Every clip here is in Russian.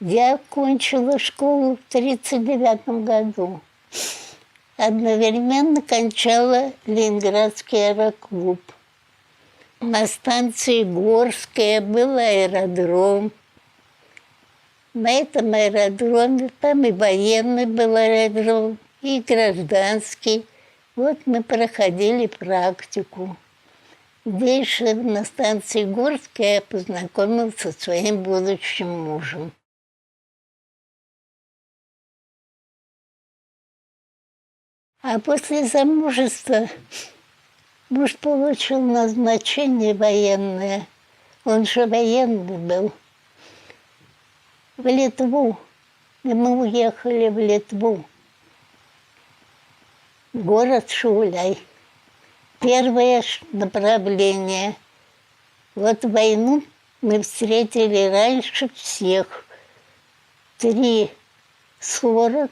Я окончила школу в 1939 году. Одновременно кончала Ленинградский аэроклуб. На станции Горская был аэродром. На этом аэродроме там и военный был аэродром, и гражданский. Вот мы проходили практику. Здесь же на станции Горская я познакомилась со своим будущим мужем. А после замужества муж получил назначение военное. Он же военный был. В Литву. И мы уехали в Литву. Город Шауляй. Первое направление. Вот войну мы встретили раньше всех. 3:40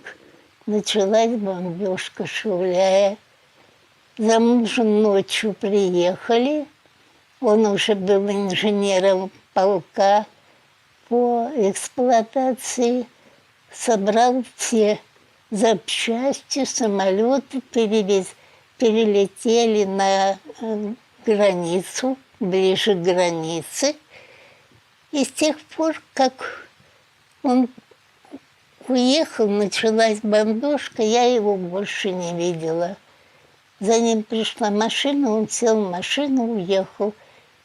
началась бомбежка Шауляя. За мужем ночью приехали. Он уже был инженером полка по эксплуатации. Собрал все запчасти, самолеты, перелетели на границу, ближе к границе. И с тех пор, как он уехал, началась бомбежка, я его больше не видела. За ним пришла машина, он сел в машину, уехал.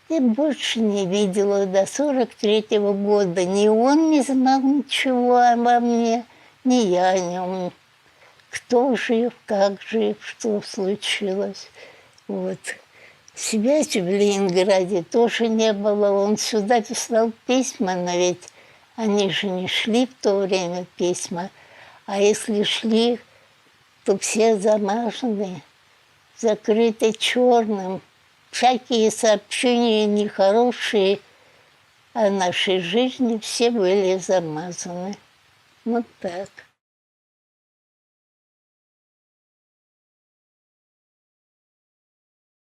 И больше не видела до 1943 года. Ни он не знал ничего обо мне, ни я о нем. Кто жив, как жив, что случилось. Вот. Связи в Ленинграде тоже не было. Он сюда писал письма, но ведь они же не шли в то время, письма. А если шли, то все замазаны, закрыты черным. Всякие сообщения нехорошие о нашей жизни все были замазаны. Вот так.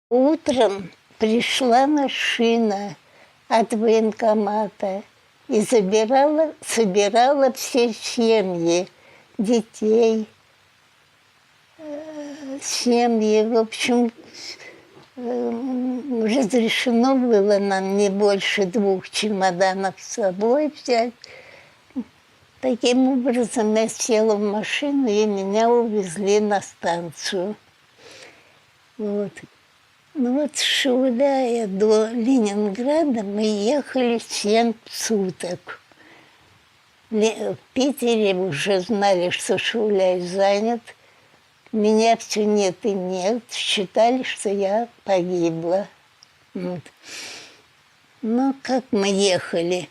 Утром пришла машина от военкомата и собирала все семьи, детей, семьи. В общем, разрешено было нам не больше 2 чемоданов с собой взять. Таким образом, я села в машину, и меня увезли на станцию. Вот. Ну вот с Шауляя до Ленинграда мы ехали 7 суток. В Питере уже знали, что Шауляй занят. Меня все нет и нет. Считали, что я погибла. Вот. Но как мы ехали?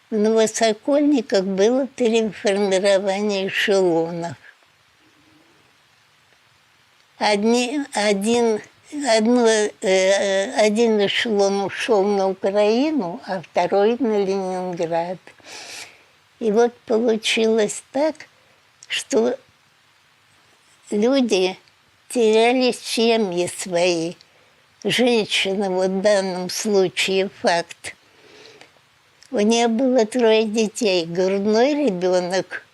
В Новосокольниках было переформирование эшелонов. Один эшелон ушел на Украину, а второй на Ленинград. И вот получилось так, что люди теряли семьи свои. Женщина, вот в данном случае факт. У нее было 3 детей. Грудной ребенок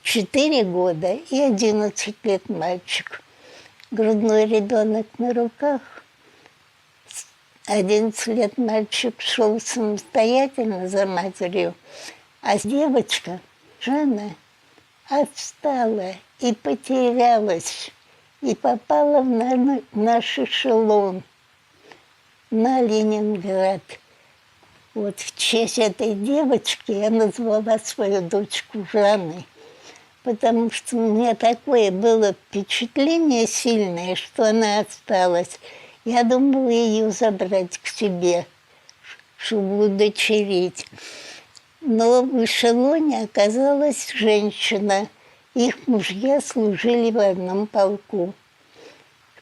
4 года и 11 лет мальчик. Грудной ребенок на руках. 11 лет мальчик шел самостоятельно за матерью. А девочка, Жанна, отстала и потерялась. И попала в наш эшелон на Ленинград. Вот в честь этой девочки я назвала свою дочку Жанной. Потому что у меня такое было впечатление сильное, что она осталась. Я думала ее забрать к себе, чтобы удочерить. Но в эшелоне оказалась женщина. Их мужья служили в одном полку.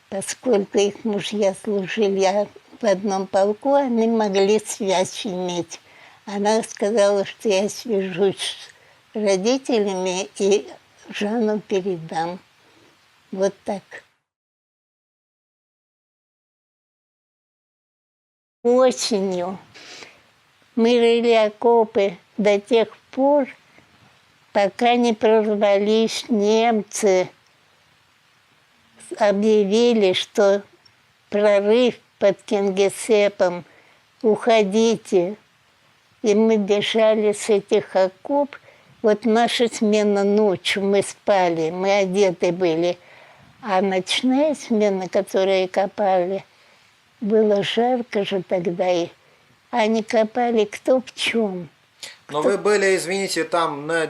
Поскольку их мужья служили в одном полку, они могли связь иметь. Она сказала, что я свяжусь с родителями и Жанну передам. Вот так. Осенью мы рыли окопы до тех пор, пока не прорвались немцы, объявили, что прорыв под Кингисеппом, уходите. И мы бежали с этих окоп. Вот наша смена ночью, мы спали, мы одеты были. А ночная смена, которую копали, было жарко же тогда. И они копали кто в чем. Но вы были, извините, там на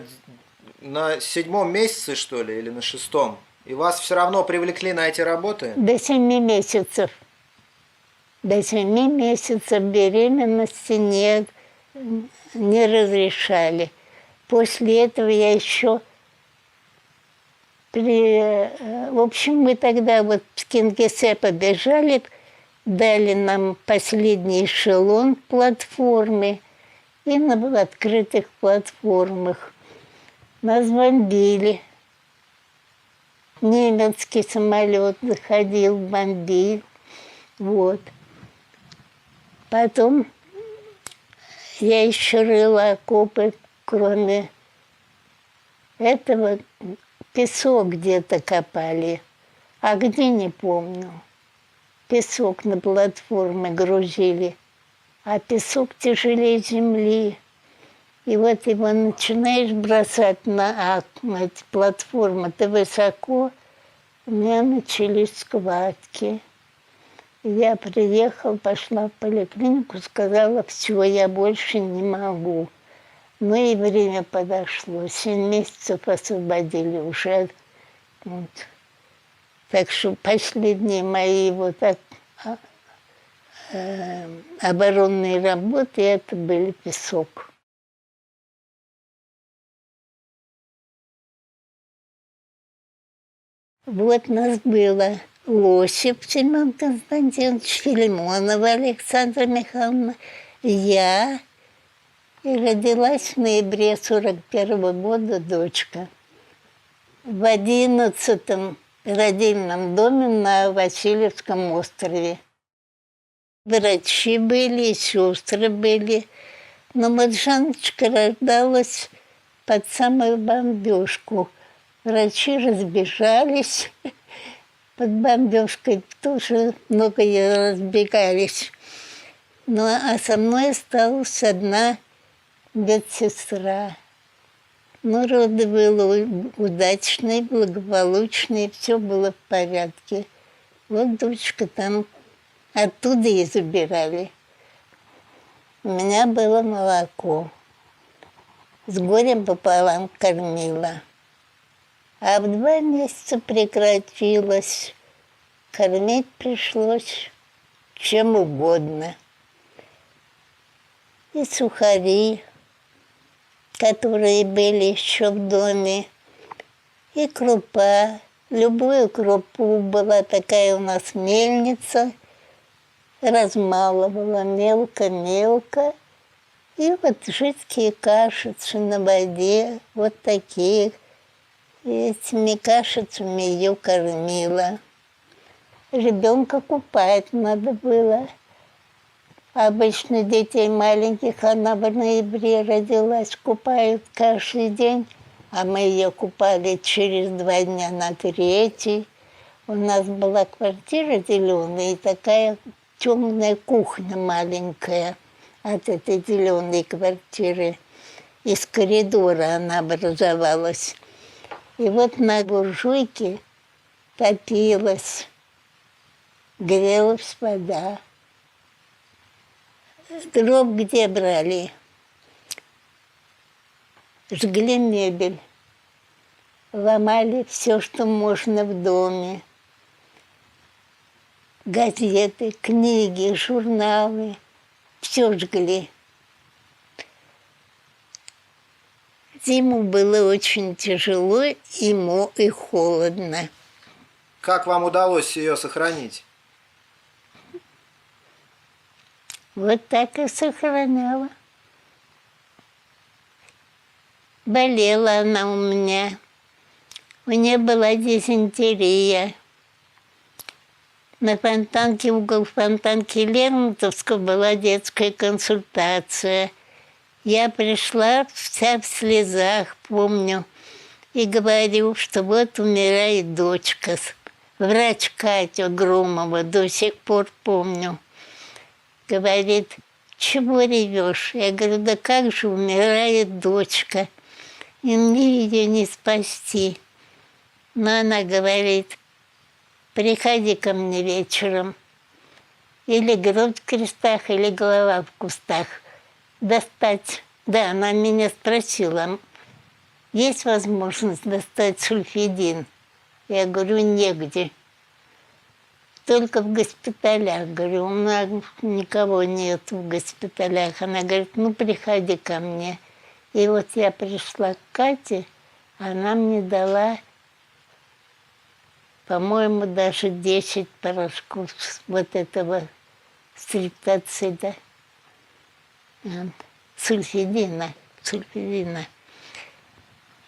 7-м месяце, что ли, или на 6-м? И вас все равно привлекли на эти работы? До 7 месяцев. До 7 месяцев беременности не разрешали. После этого я еще... В общем, мы тогда вот с Кингисеппа бежали, дали нам последний эшелон платформы, и на открытых платформах нас бомбили. Немецкий самолет заходил, бомбил. Вот. Потом я еще рыла окопы, кроме этого, песок где-то копали, а где не помню. Песок на платформы грузили, а песок тяжелее земли. И вот его начинаешь бросать на эти платформы, ты высоко, у меня начались схватки. Я приехала, пошла в поликлинику, сказала, все, я больше не могу. Ну и время подошло, 7 месяцев освободили уже. Вот. Так что последние мои вот оборонные работы, это были песок. Вот нас было Лосев Семен Константинович, Филимонова Александра Михайловна, я, и родилась в ноябре 41-го года дочка. В 11-м родильном доме на Васильевском острове. Врачи были, сестры были. Но вот Жанночка рождалась под самую бомбежку. Врачи разбежались. Под бомбежкой тоже много разбегались. Ну, а со мной осталась одна медсестра. Ну, роды были удачные, благополучные, все было в порядке. Вот дочка там оттуда и забирали. У меня было молоко. С горем пополам кормила. А в 2 месяца прекратилось. Кормить пришлось чем угодно. И сухари, которые были еще в доме, и крупа. Любую крупу, была такая у нас мельница, размалывала мелко-мелко. И вот жидкие кашицы на воде, вот такие. И этими кашицами ее кормила. Ребенка купать надо было. Обычно детей маленьких, она в ноябре родилась, купают каждый день, а мы ее купали через 2 дня на 3-й. У нас была квартира зеленая и такая темная кухня маленькая от этой зеленой квартиры. Из коридора она образовалась. И вот на буржуйке топилась, грелась вода. Дров где брали? Жгли мебель, ломали все, что можно в доме. Газеты, книги, журналы, все жгли. Зиму было очень тяжело и холодно. Как вам удалось ее сохранить? Вот так и сохраняла. Болела она у меня. У нее была дизентерия. На Фонтанке, угол Фонтанки Лермонтовского была детская консультация. Я пришла вся в слезах, помню, и говорю, что вот умирает дочка. Врач Катя Громова, до сих пор помню. Говорит, чего ревешь? Я говорю, да как же умирает дочка, и мне ее не спасти. Но она говорит, приходи ко мне вечером. Или грудь в крестах, или голова в кустах. Достать. Да, она меня спросила, есть возможность достать сульфидин? Я говорю, негде. Только в госпиталях. Говорю, у нас никого нет в госпиталях. Она говорит, ну приходи ко мне. И вот я пришла к Кате, она мне дала, по-моему, даже 10 порошков вот этого стриптоцида, сульфидина.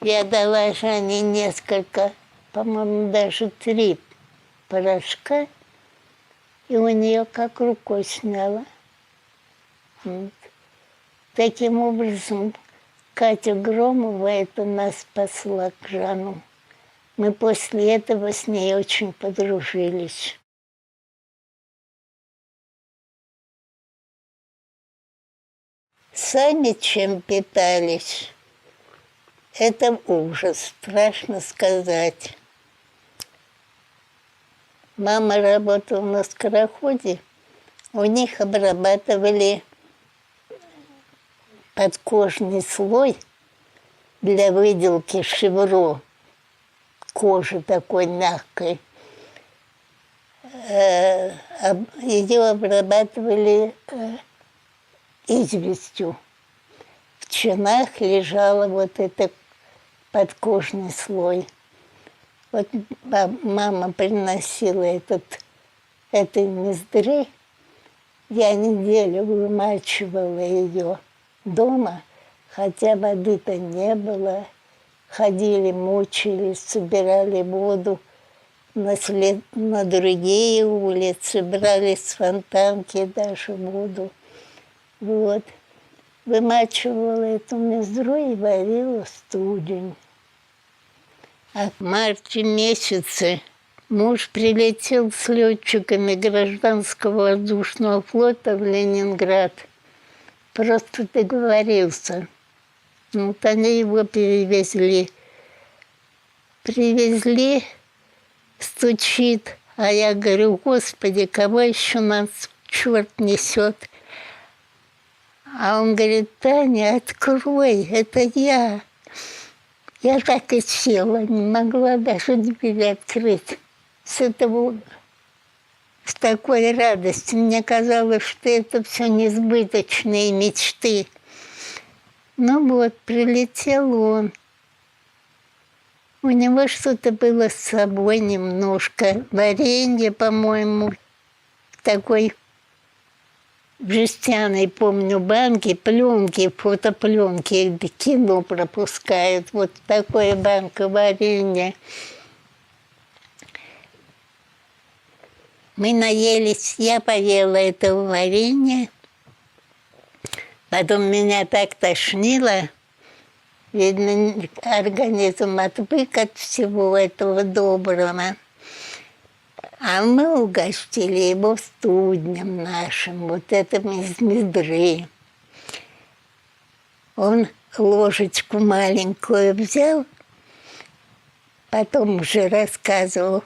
Я дала Жанне несколько, по-моему, даже 3 порошка, и у нее как рукой сняло. Вот. Таким образом, Катя Громова это нас спасла к Жану. Мы после этого с ней очень подружились. Сами чем питались, это ужас, страшно сказать. Мама работала на скороходе, у них обрабатывали подкожный слой для выделки шевро, кожи такой мягкой. Ее обрабатывали известью. В чинах лежал вот этот подкожный слой. Вот мама приносила этой мездры, я неделю вымачивала ее дома, хотя воды-то не было. Ходили, мучились, собирали воду на другие улицы, брали с фонтанки даже воду. Вот. Вымачивала эту мездру и варила студень. А в марте месяце муж прилетел с летчиками гражданского воздушного флота в Ленинград. Просто договорился. Вот они его перевезли. Привезли, стучит. А я говорю, Господи, кого еще нас черт несет? А он говорит, Таня, открой, это я. Я так и села, не могла даже дверь открыть. С такой радостью. Мне казалось, что это все несбыточные мечты. Ну вот, прилетел он. У него что-то было с собой немножко. Варенье, по-моему, такой в жестяной, помню, банке, пленки, фотопленки, кино пропускают. Вот такое банка варенья. Мы наелись, я поела этого варенья. Потом меня так тошнило. Видно, организм отвык от всего этого доброго. А мы угостили его студнем нашим, вот этим из мездры. Он ложечку маленькую взял, потом уже рассказывал.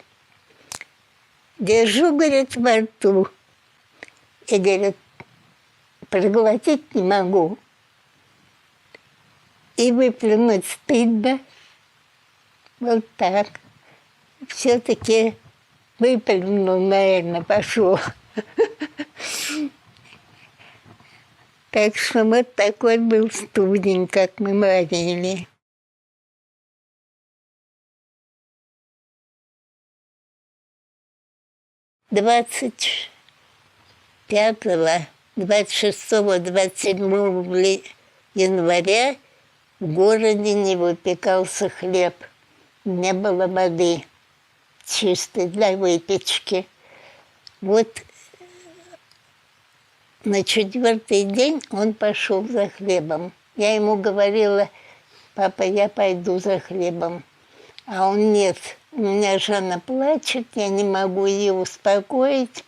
Держу, говорит, во рту. И, говорит, проглотить не могу. И выплюнуть стыдно. Вот так. Все-таки выплюнул, наверное, пошел. Так что вот такой был студень, как мы варили. Двадцать 26, 27 января в городе не выпекался хлеб. Не было воды чистой для выпечки. Вот на 4-й день он пошел за хлебом. Я ему говорила: папа, я пойду за хлебом. А он: нет, у меня жена плачет, я не могу ее успокоить,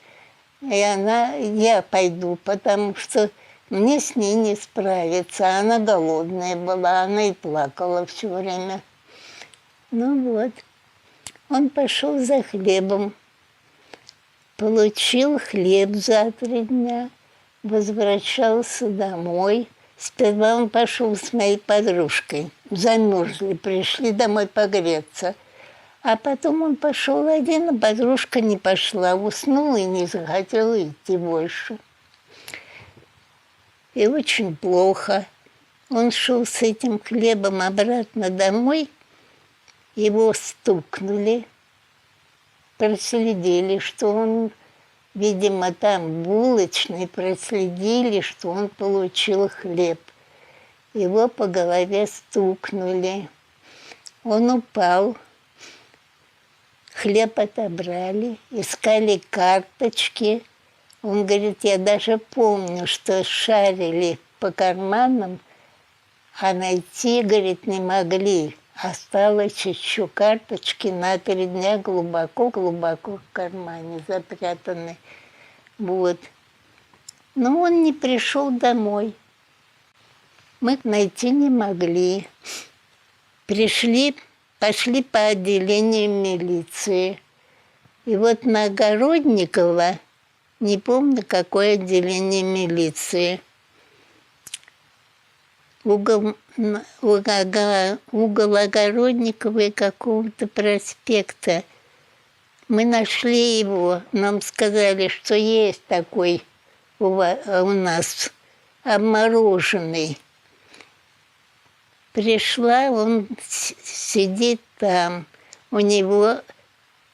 я пойду, потому что мне с ней не справиться. Она голодная была, она и плакала все время. Ну вот, он пошел за хлебом, получил хлеб за 3 дня, возвращался домой. Сперва он пошел с моей подружкой. Замерзли, пришли домой погреться. А потом он пошел один, а подружка не пошла, уснула и не захотела идти больше. И очень плохо. Он шел с этим хлебом обратно домой, его стукнули, проследили, что он, видимо, там булочный, проследили, что он получил хлеб. Его по голове стукнули. Он упал. Хлеб отобрали, искали карточки. Он говорит: я даже помню, что шарили по карманам, а найти, говорит, не могли. Осталось еще карточки на 3 дня глубоко-глубоко в кармане запрятаны. Вот. Но он не пришел домой. Мы найти не могли. Пошли по отделению милиции. И вот на Огородникова, не помню, какое отделение милиции, угол Огородникова и какого-то проспекта. Мы нашли его, нам сказали, что есть такой у нас обмороженный. Пришла, он сидит там, у него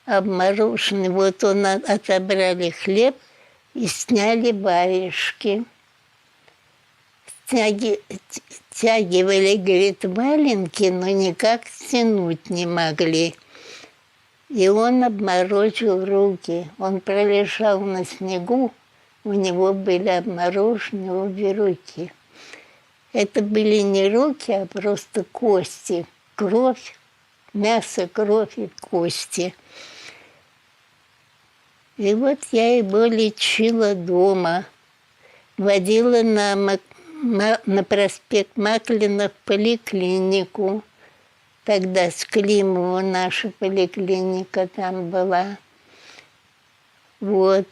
обмороженный. Вот он отобрали хлеб и сняли варежки. Тягивали, говорит, валенки, но никак стянуть не могли. И он обморозил руки. Он пролежал на снегу, у него были обморожены обе руки. Это были не руки, а просто кости, кровь, мясо, кровь и кости. И вот я его лечила дома, водила на проспект Маклина в поликлинику. Тогда с Климова наша поликлиника там была. Вот.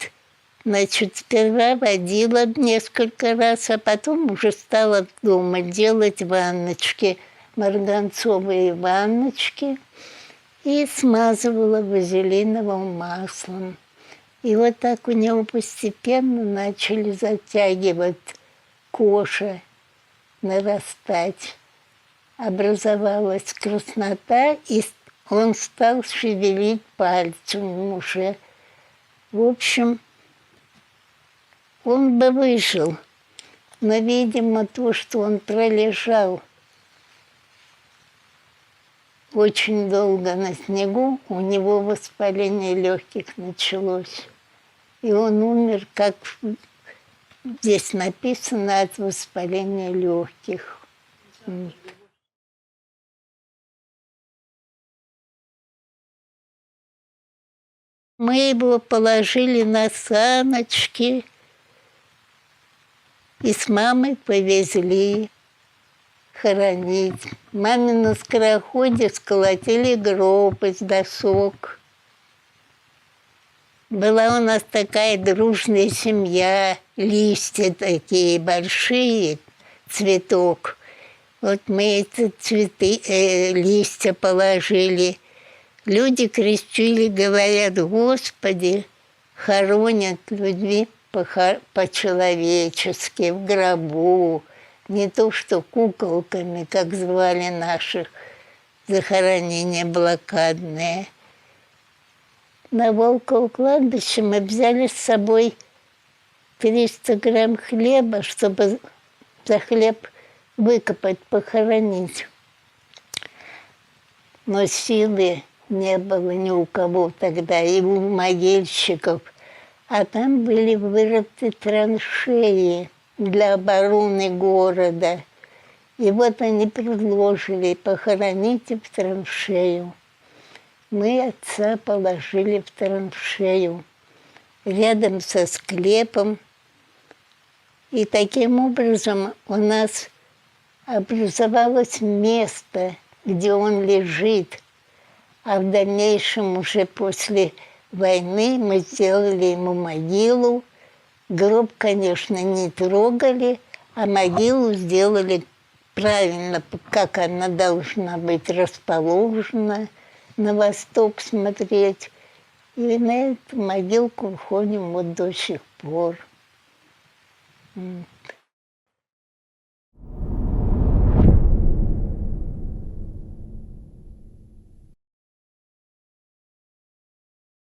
Значит, сперва водила несколько раз, а потом уже стала дома делать ванночки, марганцовые ванночки, и смазывала вазелиновым маслом. И вот так у него постепенно начали затягивать кожа, нарастать. Образовалась краснота, и он стал шевелить пальцем уже. В общем, он бы выжил, но, видимо, то, что он пролежал очень долго на снегу, у него воспаление легких началось. И он умер, как здесь написано, от воспаления легких. Мы его положили на саночки и с мамой повезли хоронить. Маме на скороходе сколотили гроб из досок. Была у нас такая дружная семья, листья такие большие, цветок. Вот мы эти листья положили. Люди крестили, говорят: Господи, хоронят людей по-человечески, в гробу. Не то что куколками, как звали наших захоронения блокадные. На Волково кладбище мы взяли с собой 300 грамм хлеба, чтобы за хлеб выкопать, похоронить. Но силы не было ни у кого тогда, и у могильщиков. А там были вырыты траншеи для обороны города. И вот они предложили: похороните в траншею. Мы отца положили в траншею рядом со склепом. И таким образом у нас образовалось место, где он лежит. А в дальнейшем, уже после войны, мы сделали ему могилу. Гроб, конечно, не трогали, а могилу сделали правильно, как она должна быть расположена, на восток смотреть. И на эту могилку ходим вот до сих пор.